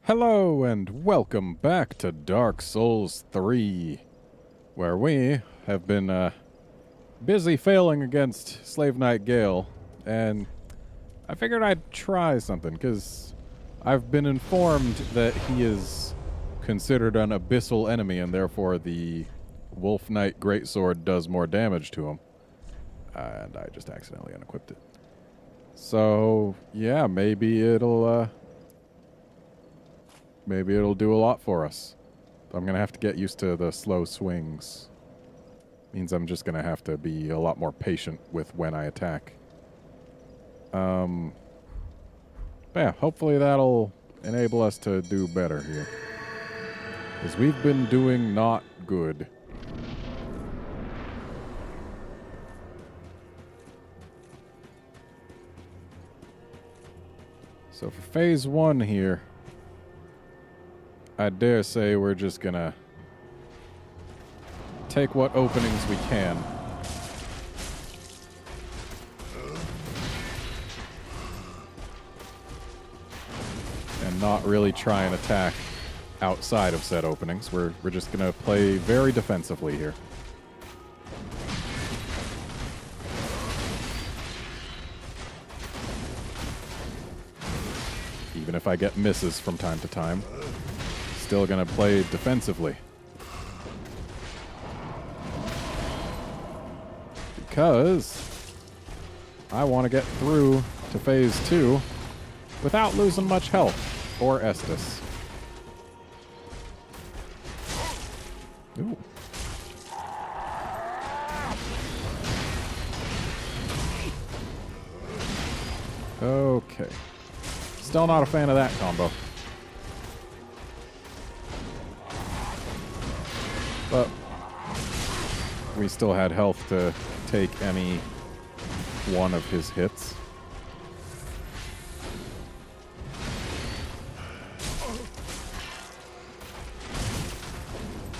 Hello and welcome back to Dark Souls 3, where we have been busy failing against Slave Knight Gale, and I figured I'd try something, because I've been informed that he is considered an abyssal enemy, and therefore the Wolf Knight Greatsword does more damage to him. And I just accidentally unequipped it. So, yeah, maybe it'll do a lot for us. I'm going to have to get used to the slow swings. Means I'm just going to have to be a lot more patient with when I attack. But yeah, hopefully that'll enable us to do better here. Because we've been doing not good. So for phase 1 here, I dare say we're just gonna take what openings we can. And not really try and attack outside of said openings. We're just gonna play very defensively here. Even if I get misses from time to time. Still gonna play defensively. Because I want to get through to phase 2 without losing much health or Estus. Ooh. Okay. Still not a fan of that combo. But we still had health to take any one of his hits.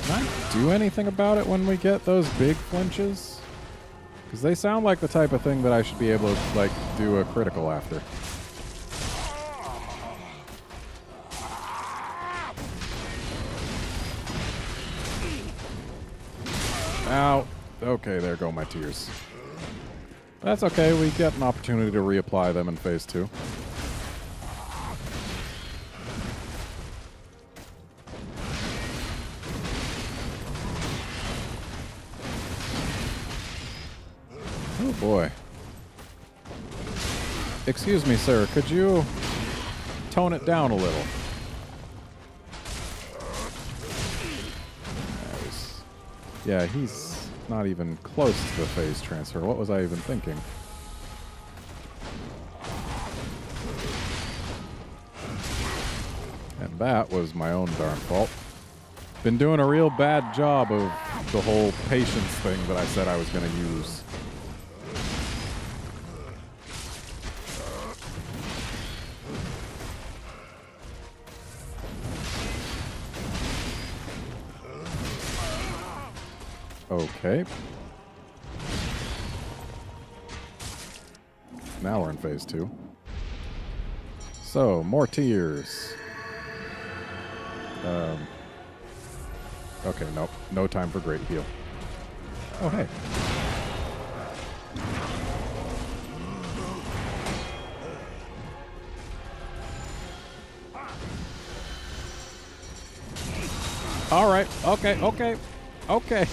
Can I do anything about it when we get those big flinches? Because they sound like the type of thing that I should be able to, like, do a critical after. Ow. Okay, there go my tears. That's okay, we get an opportunity to reapply them in phase 2. Oh boy. Excuse me, sir, could you tone it down a little? Nice. Yeah, he's not even close to the phase transfer. What was I even thinking? And that was my own darn fault. Been doing a real bad job of the whole patience thing that I said I was going to use. Okay. Now we're in phase 2. So, more tears. Okay, nope. No time for great heal. Oh, hey. All right. Okay.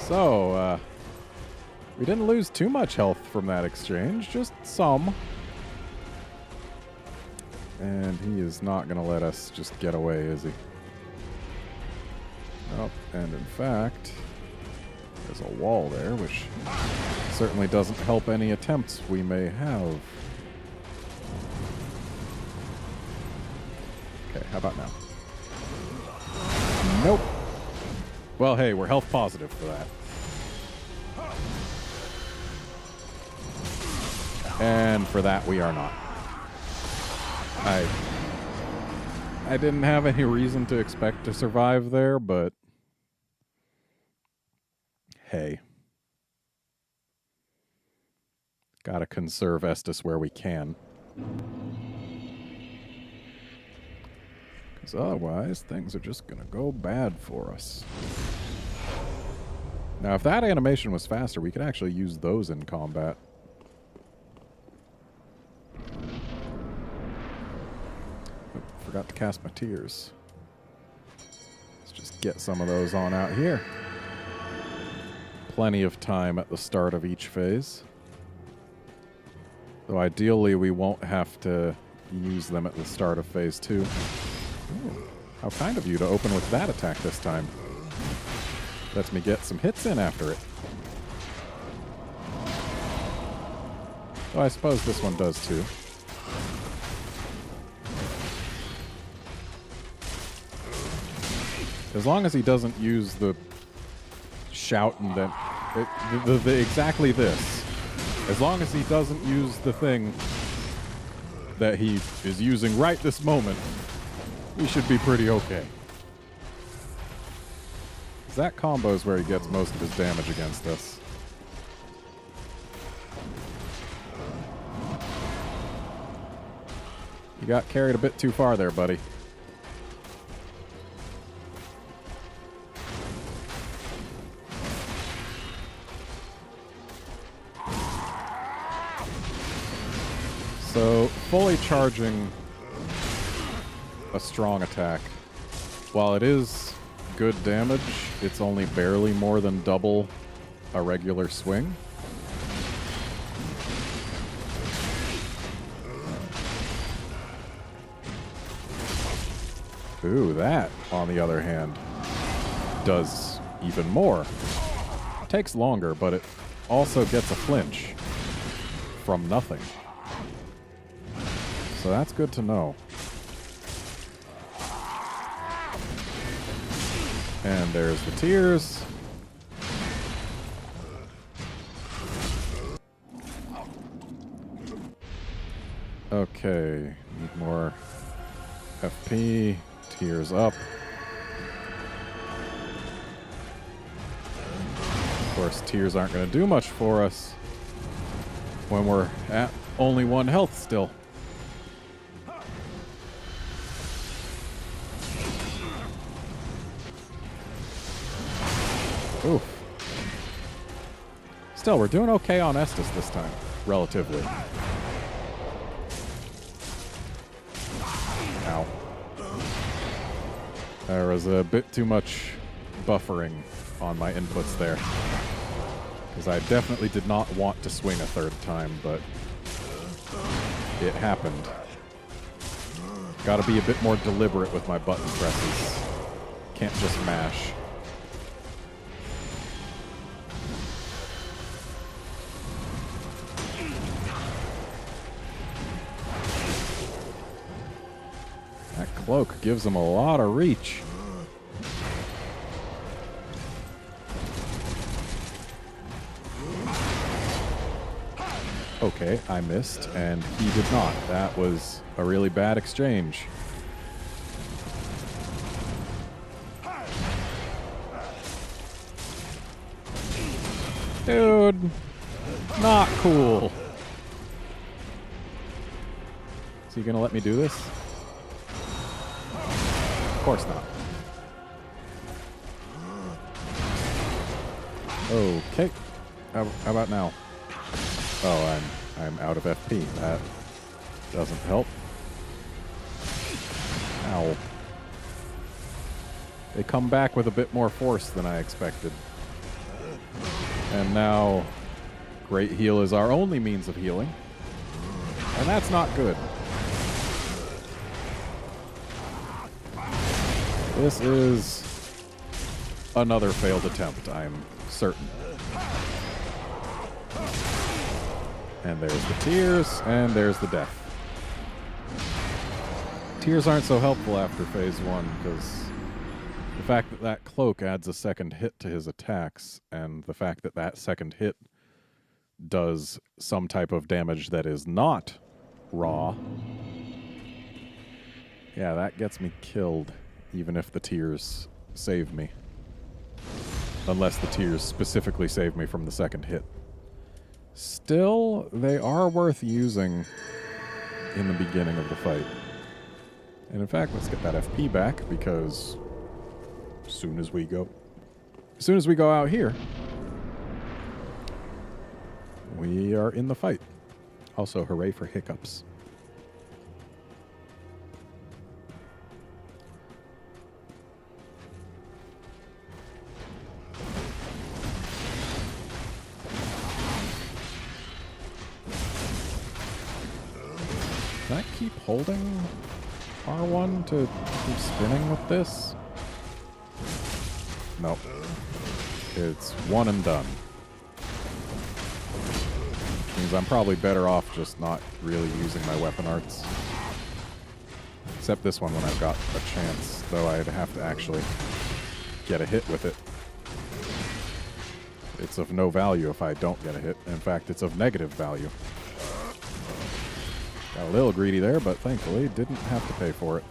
So, we didn't lose too much health from that exchange, just some. And he is not going to let us just get away, is he? Nope. And in fact, there's a wall there, which certainly doesn't help any attempts we may have. Okay, how about now? Nope. Well, hey, we're health positive for that. And for that, we are not. I didn't have any reason to expect to survive there, but hey. Gotta conserve Estus where we can. Because otherwise, things are just going to go bad for us. Now, if that animation was faster, we could actually use those in combat. Oh, forgot to cast my tears. Let's just get some of those on out here. Plenty of time at the start of each phase. Though ideally, we won't have to use them at the start of phase 2. Ooh, how kind of you to open with that attack this time. Lets me get some hits in after it. Oh, I suppose this one does too. As long as he doesn't use the shout and then... exactly this. As long as he doesn't use the thing that he is using right this moment, we should be pretty okay. That combo is where he gets most of his damage against us. You got carried a bit too far there, buddy. So, fully charging a strong attack, while it is good damage, it's only barely more than double a regular swing. Ooh, that, on the other hand, does even more. Takes longer, but it also gets a flinch from nothing. So that's good to know. And there's the tears. Okay, need more FP. Tears up. Of course, tears aren't going to do much for us when we're at only 1 health still. Oof. Still, we're doing okay on Estus this time, relatively. Ow. There was a bit too much buffering on my inputs there. Because I definitely did not want to swing a 3rd time, but it happened. Gotta be a bit more deliberate with my button presses. Can't just mash. That cloak gives him a lot of reach. Okay, I missed, and he did not. That was a really bad exchange. Dude, not cool. Is he gonna let me do this? Of course not. Okay. How about now? Oh, I'm out of FP. That doesn't help. Ow. They come back with a bit more force than I expected. And now Great Heal is our only means of healing. And that's not good. This is another failed attempt, I'm certain. And there's the tears, and there's the death. Tears aren't so helpful after phase 1, because the fact that that cloak adds a second hit to his attacks, and the fact that that second hit does some type of damage that is not raw, yeah, that gets me killed, even if the tears save me. Unless the tears specifically save me from the second hit. Still, they are worth using in the beginning of the fight. And in fact, let's get that FP back, because as soon as we go out here, we are in the fight. Also, hooray for hiccups. Can I keep holding R1 to keep spinning with this? Nope. It's one and done. Which means I'm probably better off just not really using my weapon arts. Except this one when I've got a chance, though I'd have to actually get a hit with it. It's of no value if I don't get a hit. In fact, it's of negative value. Got a little greedy there, but thankfully didn't have to pay for it.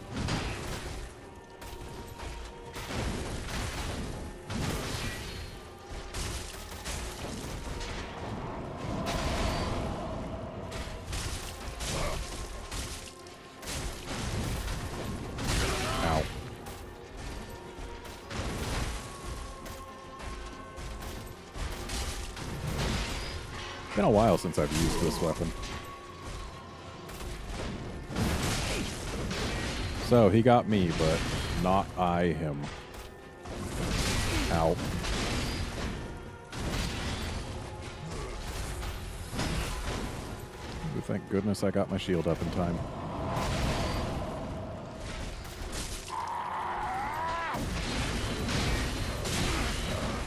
Ow. Been a while since I've used this weapon. So, he got me, but not I him. Ow. Ooh, thank goodness I got my shield up in time.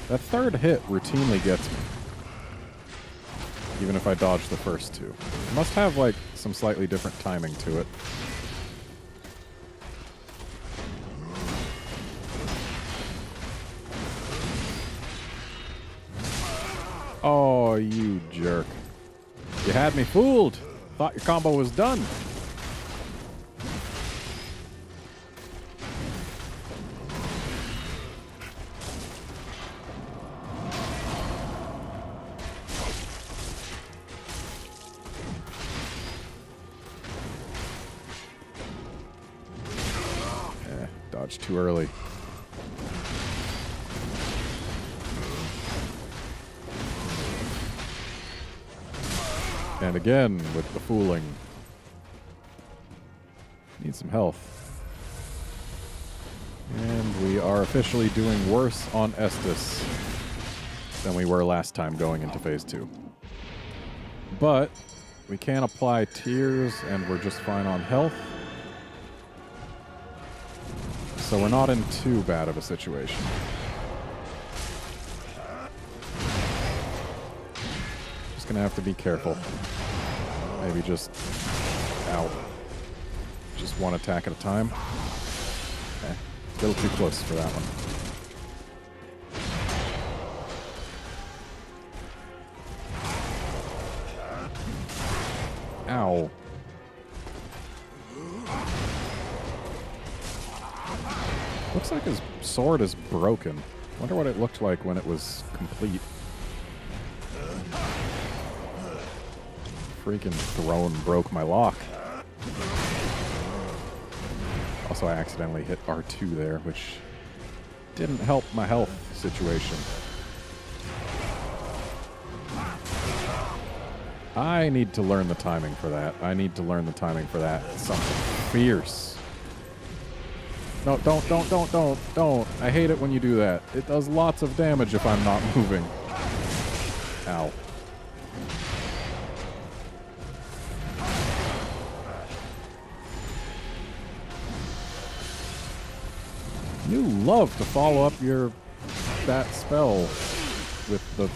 That third hit routinely gets me. Even if I dodge the first two. It must have, like, some slightly different timing to it. Oh, you jerk. You had me fooled. Thought your combo was done. Dodged too early. And again, with the fooling. Need some health. And we are officially doing worse on Estus than we were last time going into Phase 2. But we can apply tears, and we're just fine on health. So we're not in too bad of a situation. Just gonna have to be careful. Maybe just... Ow. Just one attack at a time. Okay. A little too close for that one. Ow. Looks like his sword is broken. Wonder what it looked like when it was complete. Freaking throne broke my lock. Also, I accidentally hit R2 there, which didn't help my health situation. I need to learn the timing for that. I need to learn the timing for that. Something fierce. No, don't. I hate it when you do that. It does lots of damage if I'm not moving. Ow. You love to follow up that spell with the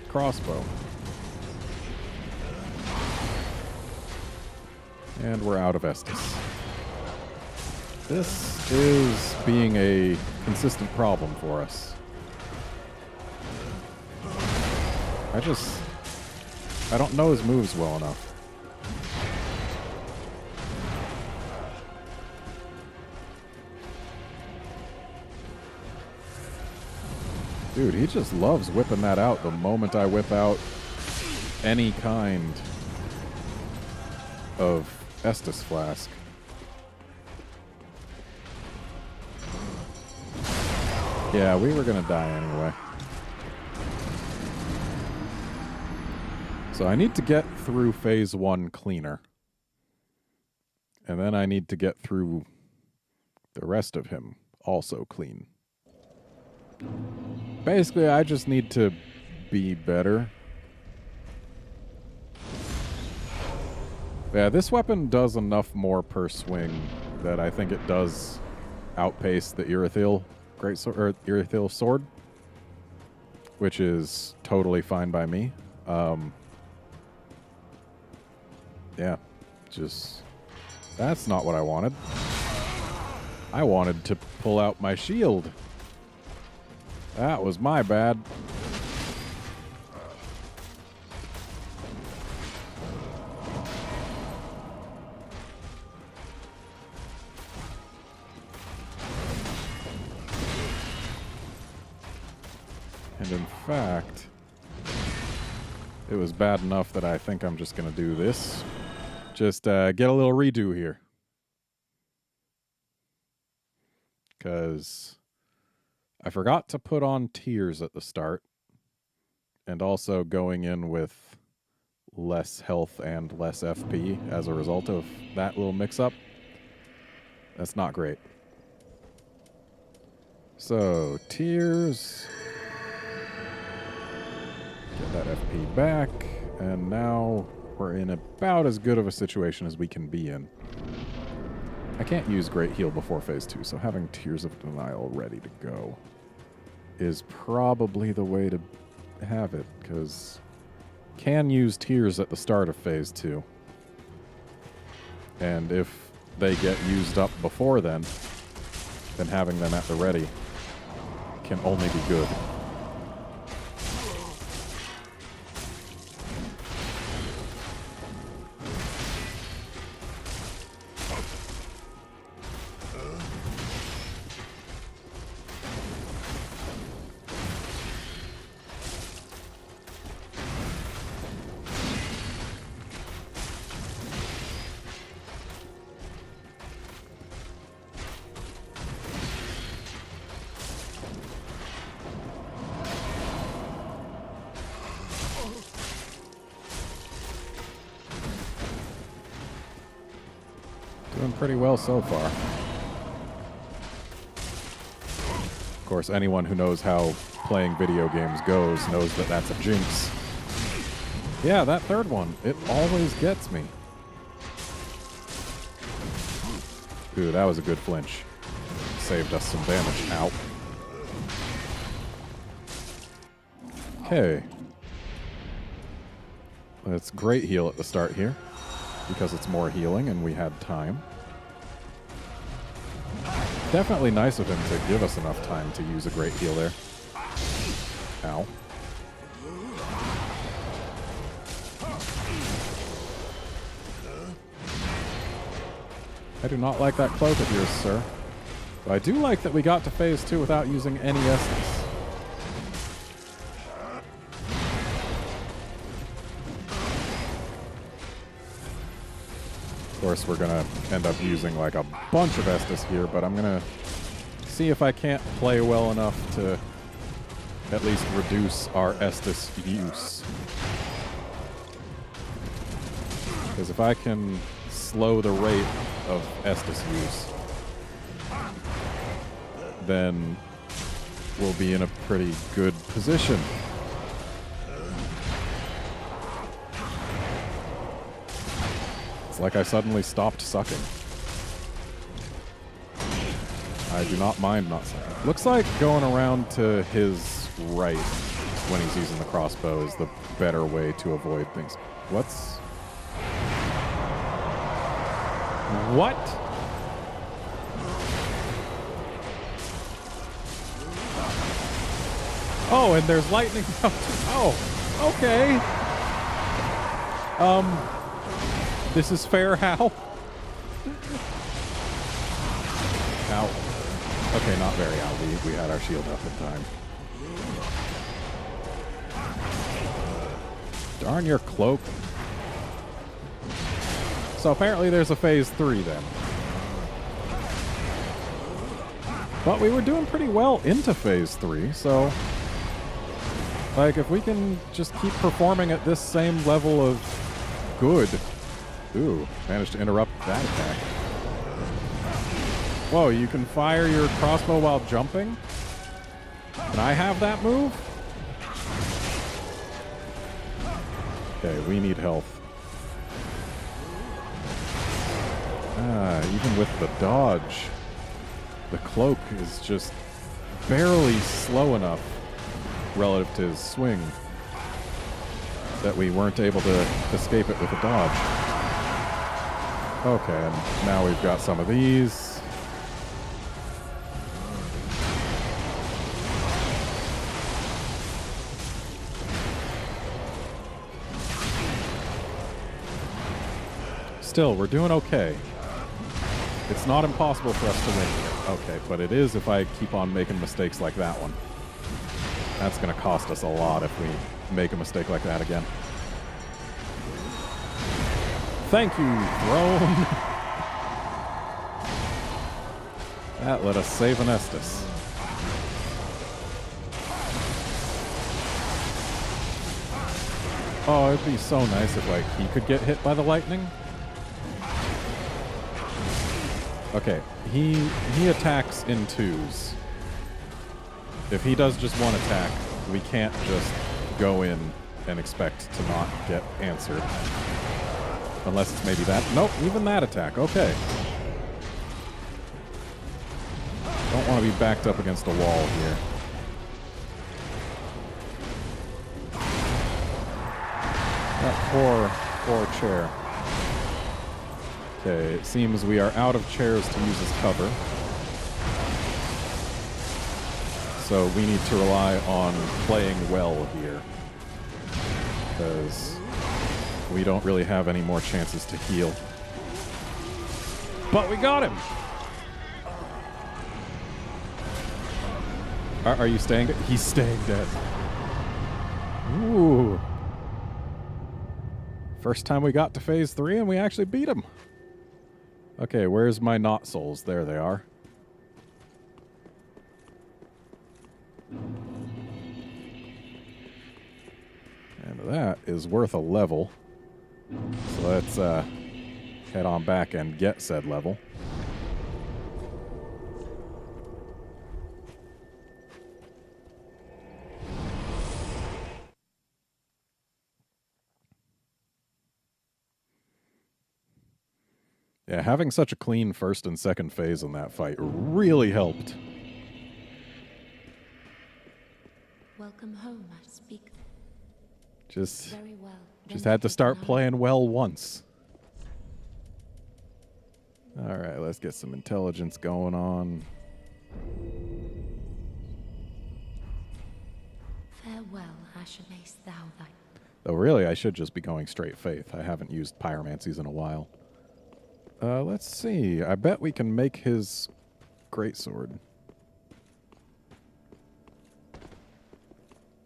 crossbow. And we're out of Estus. This is being a consistent problem for us. I don't know his moves well enough. Dude, he just loves whipping that out the moment I whip out any kind of Estus flask. Yeah, we were gonna die anyway. So I need to get through phase 1 cleaner. And then I need to get through the rest of him also clean. Basically, I just need to be better. Yeah, this weapon does enough more per swing that I think it does outpace the Irithyll Irithyll sword, which is totally fine by me. Yeah, just that's not what I wanted. I wanted to pull out my shield. That was my bad. And in fact, it was bad enough that I think I'm just going to do this. Just get a little redo here. Because I forgot to put on tears at the start. And also going in with less health and less FP as a result of that little mix-up. That's not great. So, tears. Get that FP back. And now we're in about as good of a situation as we can be in. I can't use Great Heal before phase 2, so having Tears of Denial ready to go is probably the way to have it, because can use Tears at the start of phase 2. And if they get used up before then having them at the ready can only be good. Doing pretty well so far. Of course, anyone who knows how playing video games goes knows that that's a jinx. Yeah, that third one, it always gets me. Ooh, that was a good flinch. Saved us some damage. Ow. Okay. Let's Great Heal at the start here, because it's more healing and we had time. Definitely nice of him to give us enough time to use a Great Heal there. Ow. I do not like that cloak of yours, sir. But I do like that we got to phase 2 without using any essence. Of course, we're going to end up using like a bunch of Estus here, but I'm going to see if I can't play well enough to at least reduce our Estus use. Because if I can slow the rate of Estus use, then we'll be in a pretty good position. It's like I suddenly stopped sucking. I do not mind not sucking. Looks like going around to his right when he's using the crossbow is the better way to avoid things. What? Oh, and there's lightning. Oh, okay. This is fair, how? Ow. Okay, not very out. We had our shield up in time. Darn your cloak. So apparently there's a phase 3 then. But we were doing pretty well into phase 3, so... Like, if we can just keep performing at this same level of good... Ooh, managed to interrupt that attack. Whoa, you can fire your crossbow while jumping? Can I have that move? Okay, we need health. Even with the dodge, the cloak is just barely slow enough relative to his swing that we weren't able to escape it with a dodge. Okay, and now we've got some of these. Still, we're doing okay. It's not impossible for us to win here. Okay, but it is if I keep on making mistakes like that one. That's going to cost us a lot if we make a mistake like that again. Thank you, throne. That let us save an Estus. Oh, it'd be so nice if, like, he could get hit by the lightning. Okay, he attacks in twos. If he does just one attack, we can't just go in and expect to not get answered. Unless it's maybe that. Nope, even that attack. Okay. Don't want to be backed up against a wall here. That poor chair. Okay, it seems we are out of chairs to use as cover. So we need to rely on playing well here. Because we don't really have any more chances to heal. But we got him! Are you staying dead? He's staying dead. Ooh. First time we got to phase 3 and we actually beat him. Okay, where's my not souls? There they are. And that is worth a level. So let's head on back and get said level. Yeah, having such a clean first and second phase in that fight really helped. Welcome home, I speak. Just Very well. Just had to start playing well once. All right, let's get some intelligence going on. Farewell, Asher, mayst thou thy... Though really, I should just be going straight faith. I haven't used pyromancies in a while. Let's see. I bet we can make his greatsword.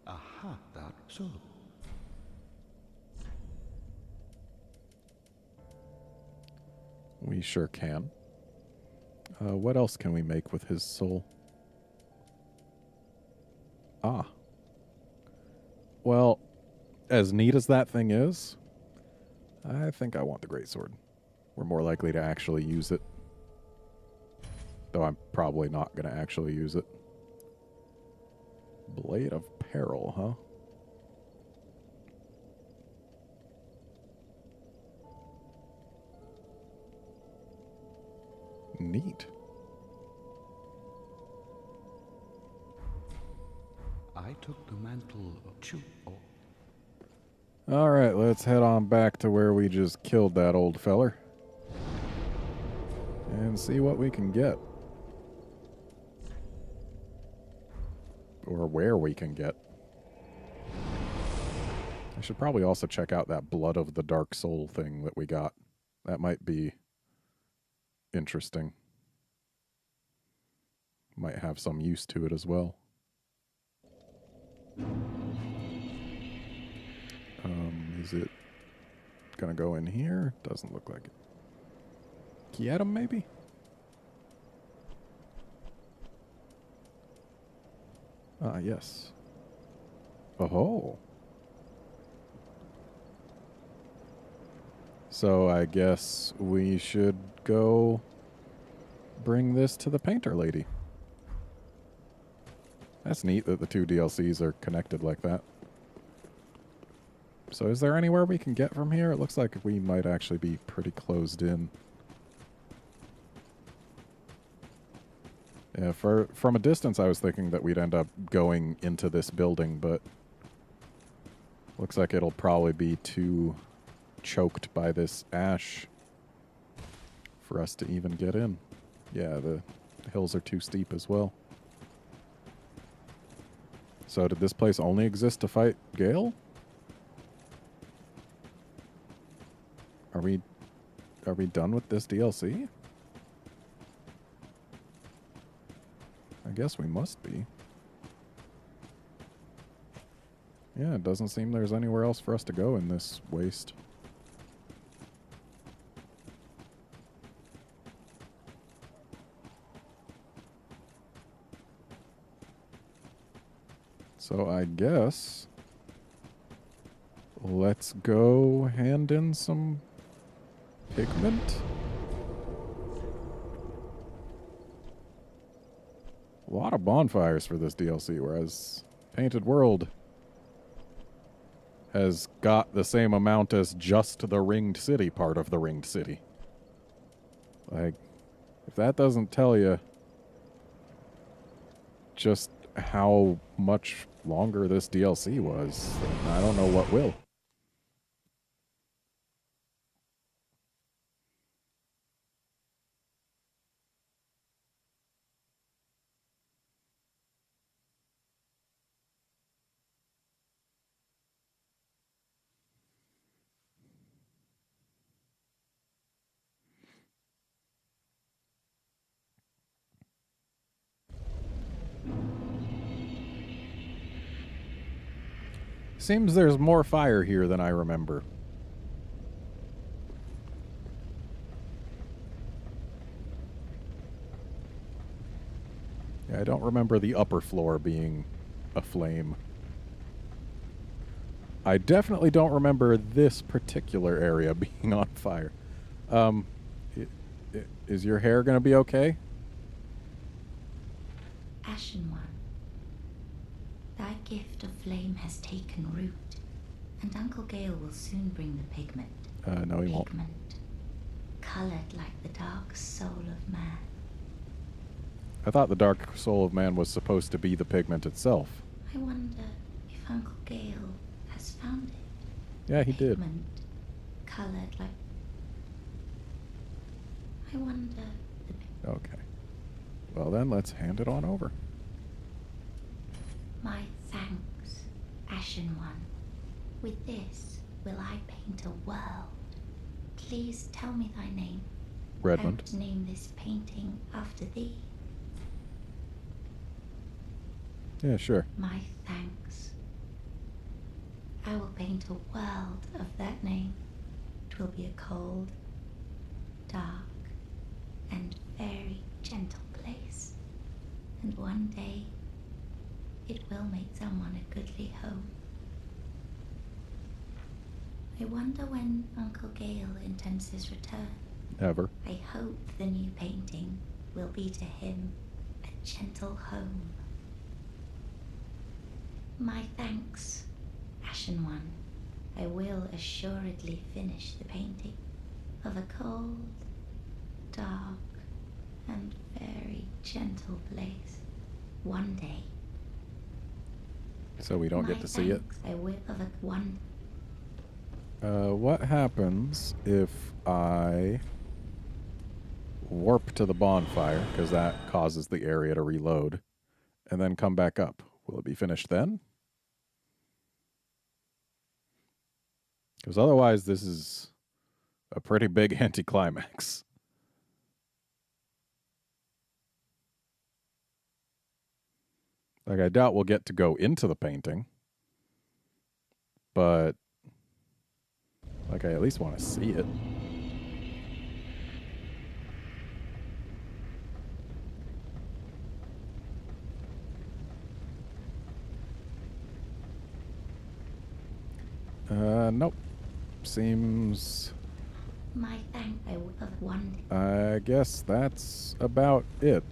Aha, that so. We sure can. What else can we make with his soul? Ah. Well, as neat as that thing is, I think I want the greatsword. We're more likely to actually use it. Though I'm probably not going to actually use it. Blade of Peril, huh? Neat. I took the mantle of Chu. Oh. All right, let's head on back to where we just killed that old feller. And see what we can get. Or where we can get. I should probably also check out that Blood of the Dark Soul thing that we got. That might be interesting. Might have some use to it as well. Is it gonna go in here? Doesn't look like it. Get him, maybe? Ah, yes. Oh. So I guess we should go bring this to the painter lady. That's neat that the two DLCs are connected like that. So is there anywhere we can get from here? It looks like we might actually be pretty closed in. Yeah, from a distance I was thinking that we'd end up going into this building, but looks like it'll probably be too choked by this ash for us to even get in. Yeah, the hills are too steep as well. So did this place only exist to fight Gale? Are we done with this DLC? I guess we must be. Yeah, it doesn't seem there's anywhere else for us to go in this waste. So I guess let's go hand in some pigment. A lot of bonfires for this DLC, whereas Painted World has got the same amount as just the Ringed City part of the Ringed City. Like, if that doesn't tell you just how much longer this DLC was, then I don't know what will. Seems there's more fire here than I remember. Yeah, I don't remember the upper floor being aflame. I definitely don't remember this particular area being on fire. Is your hair going to be okay? Ashen One, thy gift of flame has taken root, and Uncle Gale will soon bring the pigment. No, he won't. Pigment, colored like the dark soul of man. I thought the dark soul of man was supposed to be the pigment itself. I wonder if Uncle Gale has found it. Yeah, he did. Pigment, colored like... I wonder... Okay. Well then, let's hand it on over. My thanks, Ashen One. With this will I paint a world. Please tell me thy name. Redmond. I would name this painting after thee. Yeah, sure. My thanks. I will paint a world of that name. 'Twill be a cold, dark, and very gentle place. And one day, it will make someone a goodly home. I wonder when Uncle Gale intends his return. Ever. I hope the new painting will be to him a gentle home. My thanks, Ashen One. I will assuredly finish the painting of a cold, dark, and very gentle place one day. So we don't get to see it? I will of a one. What happens if I warp to the bonfire, because that causes the area to reload, and then come back up? Will it be finished then? Because otherwise, this is a pretty big anticlimax. Like, I doubt we'll get to go into the painting. But, like, I at least want to see it. Nope. Seems... My thank I would have wondered. I guess that's about it.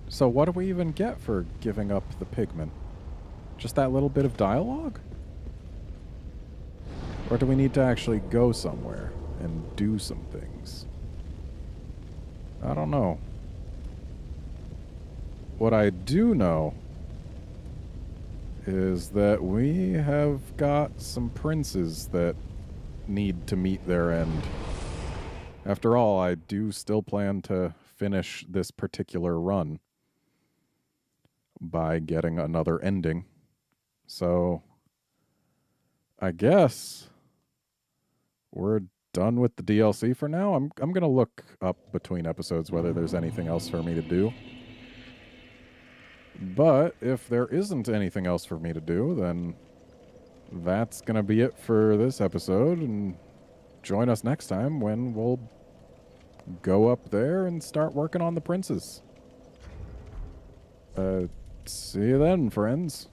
So what do we even get for giving up the pigment? Just that little bit of dialogue? Or do we need to actually go somewhere and do some things? I don't know. What I do know is that we have got some princes that need to meet their end. After all, I do still plan to finish this particular run by getting another ending. So, I guess we're done with the DLC for now. I'm going to look up between episodes whether there's anything else for me to do. But if there isn't anything else for me to do, then that's going to be it for this episode. And join us next time when we'll go up there and start working on the princes. See you then, friends.